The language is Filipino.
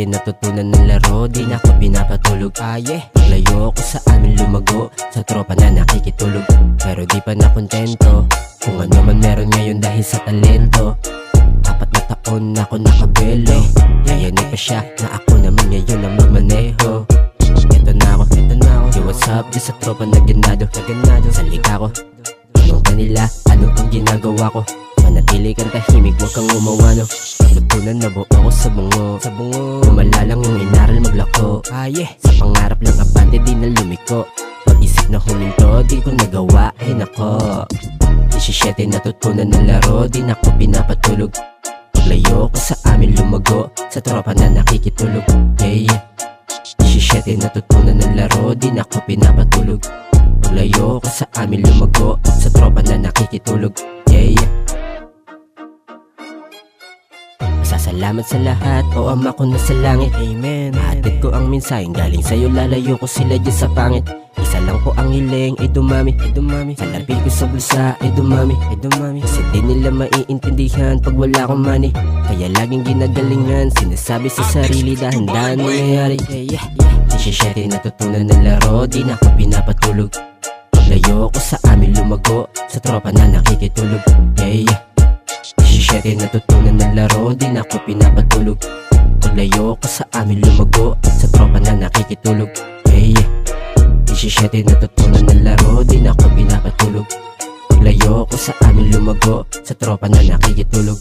17 natutunan ng laro, di na ako pinapatulog. Layo ko sa amin lumago, sa tropa na nakikitulog. Pero di pa nakontento, kung ano man meron ngayon dahil sa talento. 4 na taon na ako nakabelo, yayanin pa siya na ako naman ngayon ang magmaneho. Eto na ako, yo what's up, di sa tropa na ganado, sa lika ko. Tanong kanila, ano ang ginagawa ko? Manatili kang tahimik, huwag kang umawano. Natutunan na buo ako sa bungo, lumala lang yung inaral maglako. Sa pangarap lang abante, di na lumiko. Pag-isip na huminto, di ko nagawa, nako. 17 natutunan ng laro, di na ako pinapatulog. Paglayo ko sa amin lumago, sa tropa na nakikitulog. 17 natutunan ng laro, di na ako pinapatulog. Paglayo ko sa amin lumago, sa tropa na nakikitulog. Masasalamat sa lahat, o Ama ko na sa langit. Amen. Hatid ko ang mensaheng galing sa'yo, lalayo ko sila dyan sa pangit. Isa lang po ang hiling, ay dumami. Sa labi ko sa bulsa, ay dumami. Kasi di nila maiintindihan pag wala akong money. Kaya laging ginagalingan, sinasabi sa sarili, dahan-dahan nangyayari. 17 natutunan ng laro, di na ako pinapatulog. Paglayo ko sa amin lumago, sa tropa na nakikitulog. 17 natutunan ng laro, di na ako pinapatulog. Paglayo ko sa amin lumago, sa tropa na nakikitulog. 17 natutunan ng laro, di na ako pinapatulog. Paglayo ko sa amin lumago, sa tropa na nakikitulog.